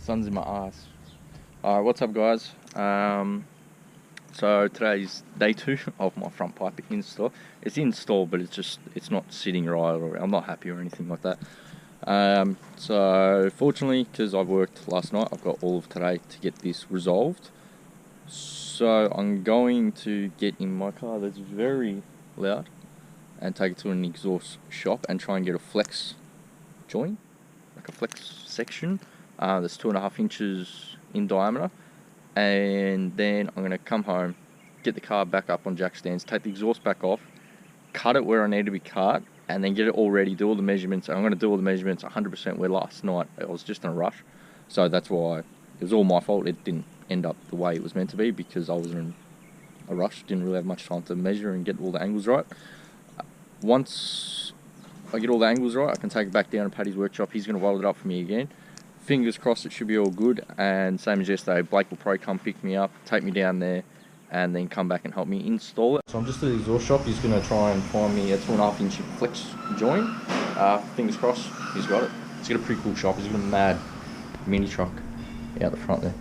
Sun's in my ass. Alright, what's up guys? So today's day 2 of my front pipe install. It's installed, but it's not sitting right, or I'm not happy or anything like that. So fortunately, because I've worked last night, I've got all of today to get this resolved. So I'm going to get in my car that's very loud and take it to an exhaust shop and try and get a flex joint, like a flex section that's 2.5 inches in diameter, and then I'm going to come home, get the car back up on jack stands, take the exhaust back off, cut it where I need to be cut, and then get it all ready, do all the measurements. I'm going to do all the measurements 100% where last night I was just in a rush, so that's why it was all my fault. It didn't end up the way it was meant to be because I was in a rush, didn't really have much time to measure and get all the angles right. Once I get all the angles right, I can take it back down to Paddy's workshop. He's going to weld it up for me again. Fingers crossed it should be all good, and same as yesterday, Blake will probably come pick me up, take me down there, and then come back and help me install it. So I'm just at the exhaust shop. He's going to try and find me a 2.5 inch flex joint. Fingers crossed, he's got it. He's got a pretty cool shop. He's got a mad mini truck out the front there.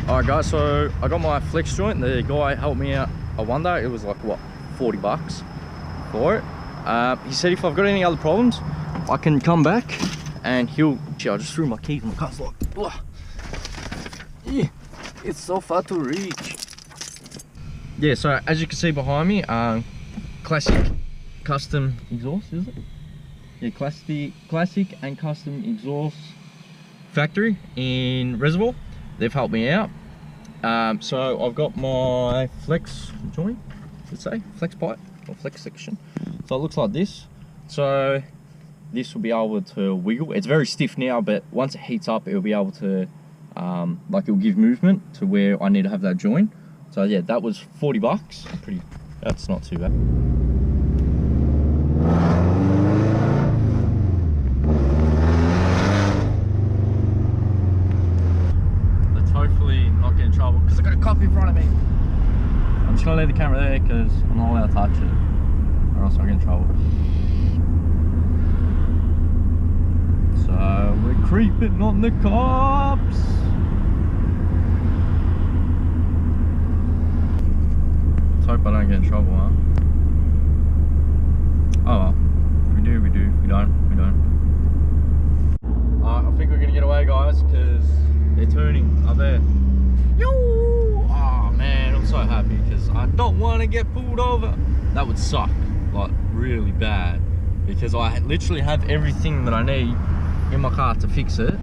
Alright guys, so I got my flex joint. The guy helped me out. I wonder, it was like what, 40 bucks for it. He said if I've got any other problems, I can come back and he'll... Gee, I just threw my keys in the car. It's like, ugh. Yeah, it's so far to reach. Yeah, so as you can see behind me, classic custom exhaust, is it? Yeah, classic and custom exhaust factory in Reservoir. They've helped me out. So I've got my flex joint, let's say, flex pipe or flex section. So it looks like this. So this will be able to wiggle. It's very stiff now, but once it heats up, it'll be able to, like it'll give movement to where I need to have that joint. So yeah, that was 40 bucks. That's not too bad. Trouble because I got a cop in front of me. I'm just gonna leave the camera there because I'm not allowed to touch it, or else I'll get in trouble. So we're creeping on the cops. Let's hope I don't get in trouble, huh? Oh well. If we do, we do. If we don't, we don't. I think we're gonna get away, guys, because they're turning up there. Yo! Oh man, I'm so happy because I don't want to get pulled over. That would suck, like really bad, because I literally have everything that I need in my car to fix it.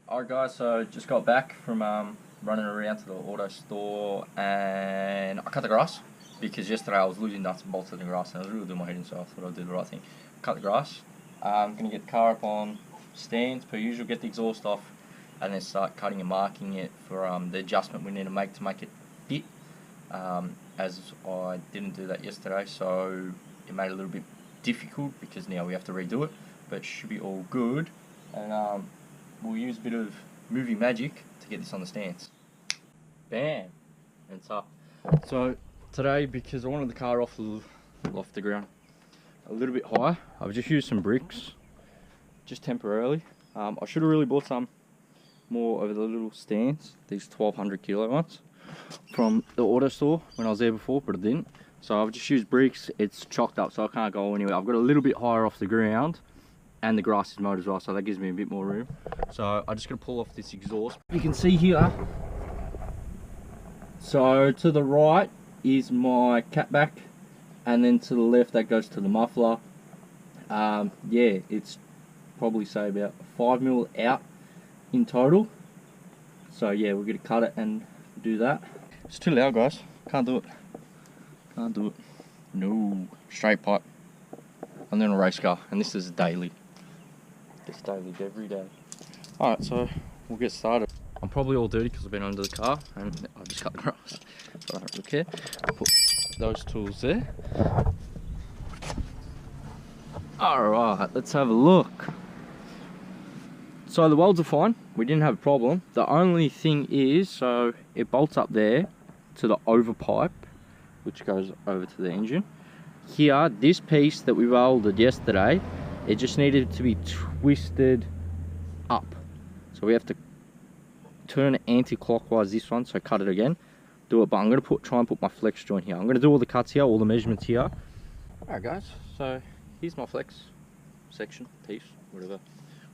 Alright guys, so just got back from running around to the auto store, and I cut the grass because yesterday I was losing nuts and bolts in the grass and I was really doing my head in, so I thought I'd do the right thing. Cut the grass. I'm going to get the car up on stands per usual, get the exhaust off, and then start cutting and marking it for the adjustment we need to make it fit. As I didn't do that yesterday, so it made it a little bit difficult because now we have to redo it, but it should be all good. And we'll use a bit of movie magic to get this on the stands. Bam! And it's up. So today, because I wanted the car off the ground a little bit higher, I've just used some bricks, just temporarily. I should have really bought some more over the little stands, these 1200 kilo ones from the auto store when I was there before, but I didn't. So I've just used bricks. It's chocked up, so I can't go anywhere. I've got a little bit higher off the ground, and the grass is mowed as well, so that gives me a bit more room. So I'm just gonna pull off this exhaust. You can see here, so to the right is my catback, and then to the left that goes to the muffler. Yeah, it's probably say about 5mm out in total. So yeah, we're gonna cut it and do that. It's too loud, guys. Can't do it. Can't do it. No, straight pipe. I'm doing a race car, and this is daily. This daily, every day. Alright, so we'll get started. I'm probably all dirty because I've been under the car and I just cut the grass, so I don't really care. I'll put those tools there. Alright, let's have a look. So the welds are fine, we didn't have a problem. The only thing is, so it bolts up there to the over pipe, which goes over to the engine. Here, this piece that we welded yesterday, it just needed to be twisted up. So we have to turn it anti-clockwise this one, so cut it again. Do it, but I'm going to try and put my flex joint here. I'm going to do all the cuts here, all the measurements here. Alright guys, so here's my flex section, piece, whatever.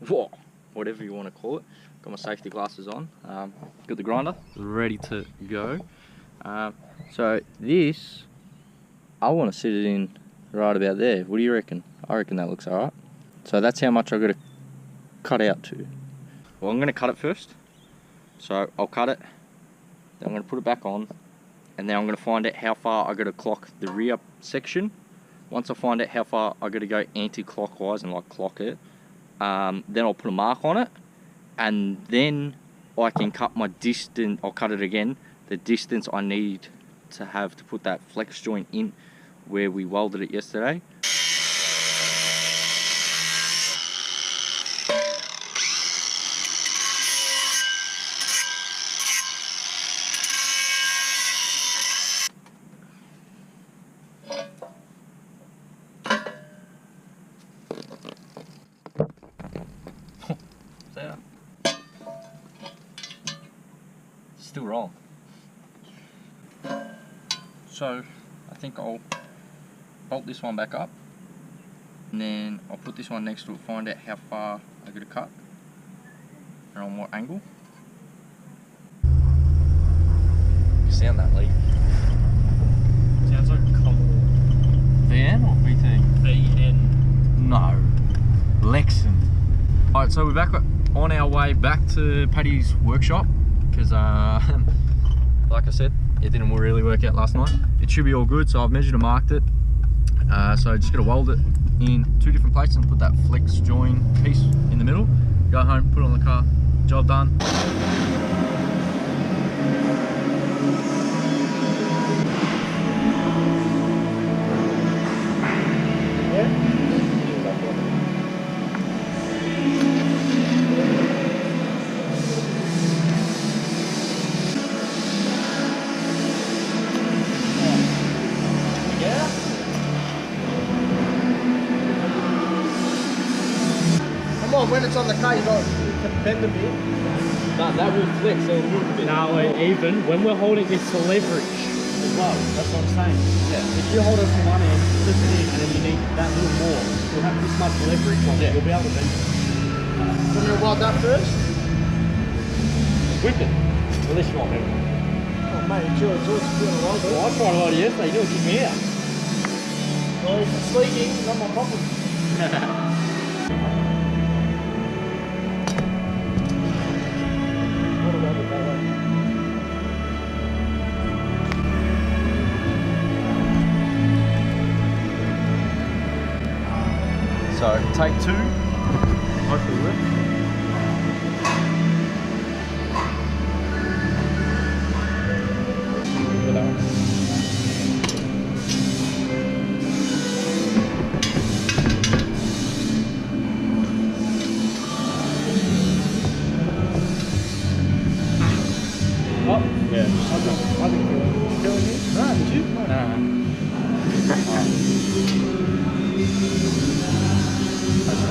Whoa, whatever you want to call it. Got my safety glasses on. Got the grinder ready to go. So this, I want to sit it in right about there. What do you reckon? I reckon that looks alright. So that's how much I've got to cut out to. Well, I'm going to cut it first. So I'll cut it, then I'm going to put it back on, and then I'm going to find out how far I've got to clock the rear section. Once I find out how far I've got to go anti-clockwise and like clock it, then I'll put a mark on it, and then I can cut my distance. I'll cut it again, the distance I need to have to put that flex joint in where we welded it yesterday. Still wrong. So I think I'll bolt this one back up, and then I'll put this one next to it, find out how far I got to cut and on what angle. Sound that leak. Sounds like a Commodore. VN or VT? VN. No, Lexan. Alright, so we're back on our way back to Paddy's workshop because like I said, it didn't really work out last night. It should be all good, so I've measured and marked it. So just gotta weld it in 2 different places and put that flex join piece in the middle. Go home, put it on the car, job done. When it's on the car, you can bend a bit. No, that will flex, so it will be. No, even when we're holding this to leverage as well, that's what I'm saying. Yeah. If you hold it from one end, flip it in, and then you need that little more, you'll have this much leverage on it. You'll be able to bend it. Do you want me to weld that first? Whip it. Unless you want me. Oh, mate, it's yours. It's doing a lot. Well, I tried a lot of yesterday. You don't kick me out. Well, if it's leaking, it's not my problem. So take 2, hopefully work. Oh, yeah. I think you're killing me. Nah, did you? Nah.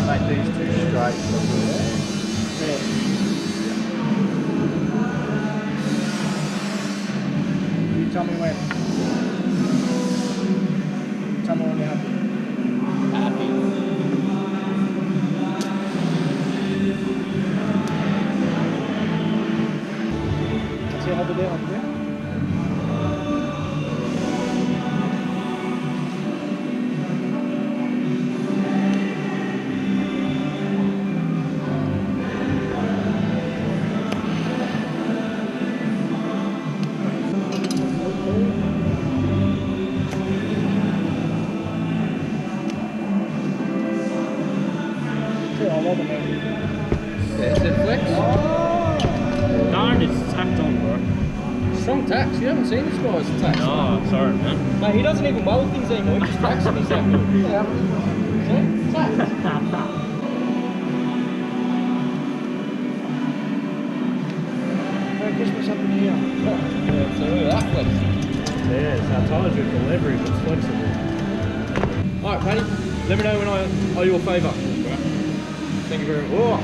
Make these 2 straight. Yeah. You tell me when. Tell me when you're happy. Happy. See how they on there? Yeah, is it flex? No, strong tacks. You haven't seen this guy's tacks. Oh, sorry, man. Mate, he doesn't even weld things anymore. He just tacks them. He's that good. Yeah. See? Tacks. Push me something here. Yeah, so look at that flexing. Yes, I told you the leverage was flexible. Alright, Paddy, let me know when I owe you a favour. Thank you very much. Oh.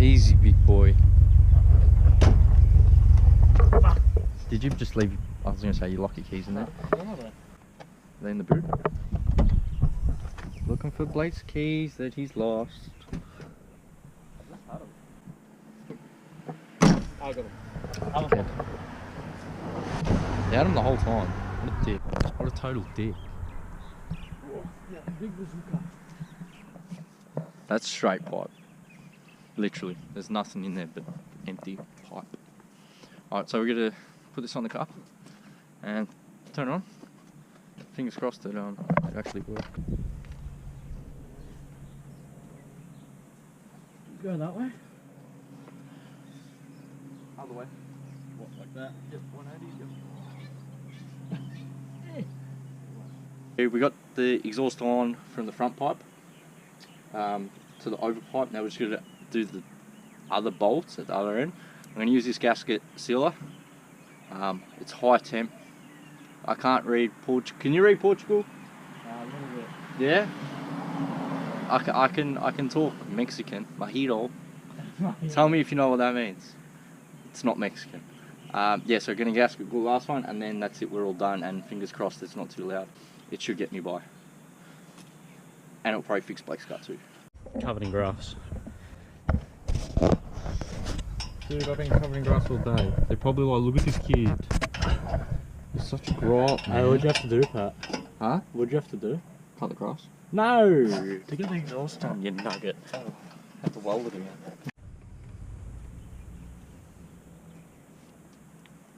Easy, big boy. Did you just leave? I was going to say you lock your keys in there. Are they in the boot? Looking for Blake's keys that he's lost. I got them. Okay. They had him the whole time. What a dick. What a total dick. That's straight pipe. Literally. There's nothing in there but empty pipe. Alright, so we're going to put this on the cup and turn it on. Fingers crossed that it actually works. Go that way? Other way. What, like that? Yep, 180. Yep. We got the exhaust on from the front pipe to the over pipe. Now we're just going to do the other bolts at the other end. I'm going to use this gasket sealer. It's high temp. I can't read Portugal. Can you read Portugal? A little bit. Yeah. I can talk Mexican. Mojito. Tell me if you know what that means. It's not Mexican. Yeah, so we're going to gasket glue last one, and then that's it. We're all done, and fingers crossed it's not too loud. It should get me by. And it'll probably fix Blake's car too. Covered in grass. Dude, I've been covered in grass all day. They're probably like, look at this kid. He's such a grot, man. Hey, what'd you have to do, Pat? Huh? What'd you have to do? Cut the grass. No! To get the exhaust on, you nugget. Oh, have to weld it again.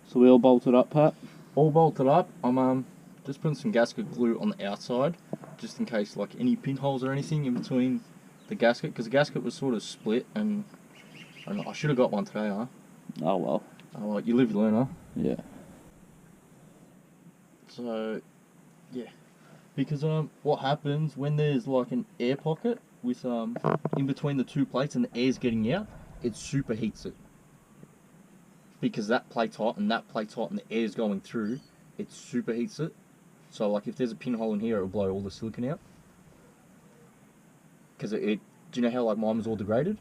So we all bolted up, Pat? All bolted up. I'm just putting some gasket glue on the outside, just in case like any pinholes or anything in between the gasket, because the gasket was sort of split, and I don't know, I should have got one today, huh? Oh well. Oh, well, you live, you learn, huh? Yeah. So, yeah, because what happens when there's like an air pocket with in between the two plates and the air's getting out, it superheats it. Because that plate's hot and that plate's hot and the air's going through, it superheats it. So like if there's a pinhole in here, it'll blow all the silicon out. Because do you know how like mine was all degraded?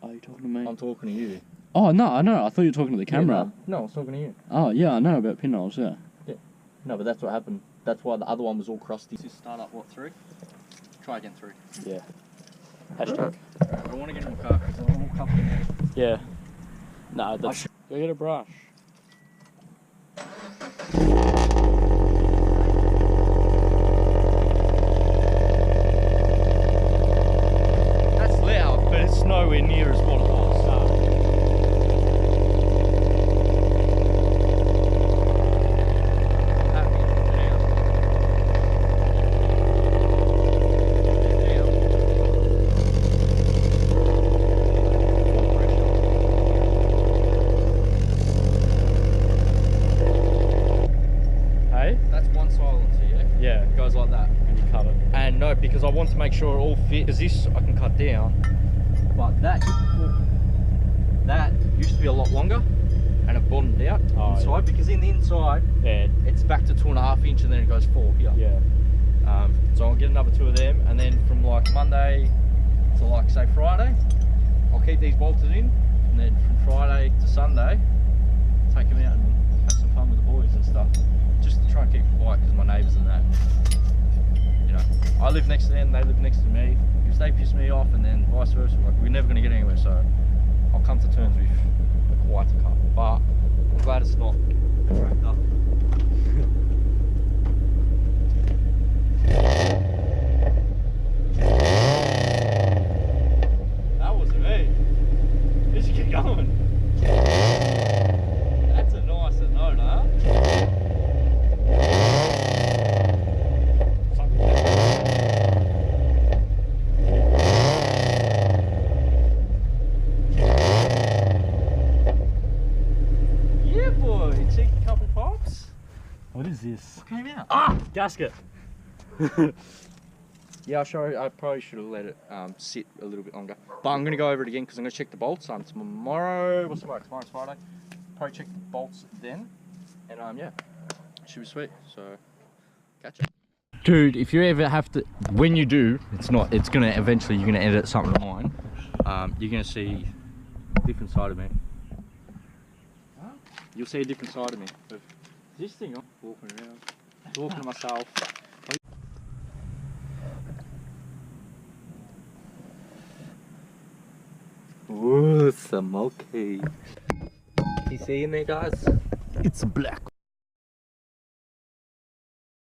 Are you talking to me? I'm talking to you. Oh, no, I know. I thought you were talking to the camera. Yeah, no, I was talking to you. Oh, yeah, I know about pinholes, yeah. No, but that's what happened. That's why the other one was all crusty. Just start up, what, 3? Try again, 3. Yeah. Hashtag. I want to get in my car because I'm all covered in it. Yeah. No, that's... Go get a brush. That's loud, but it's nowhere near as what it was. Because I want to make sure it all fits. Because this I can cut down, but that used to be a lot longer, and it bottomed out inside. Yeah. Because in the inside, it's back to 2.5 inch, and then it goes 4 here. Yeah. So I'll get another 2 of them, and then from like Monday to like say Friday, I'll keep these bolted in, and then from Friday to Sunday, take them out and have some fun with the boys and stuff. Just to try and keep it quiet because my neighbours and that. You know, I live next to them, they live next to me. If they piss me off and then vice versa, like, we're never going to get anywhere, so I'll come to terms with a quieter couple. But I'm glad it's not a tractor. That wasn't me. Just keep going. That's a nicer note, huh? see a couple pipes. What is this? Came out. Ah! Gasket! Yeah, I probably should have let it sit a little bit longer. But I'm going to go over it again because I'm going to check the bolts tomorrow. What's tomorrow? Tomorrow's Friday. Probably check the bolts then. And yeah, should be sweet. So, catch it. Dude, if you ever have to, when you do, it's going to eventually, you're going to edit something of mine. You're going to see a different side of me. You'll see a different side of me. Of this thing, I'm walking around, talking to myself. Ooh, smoky. You see in there, guys? It's black.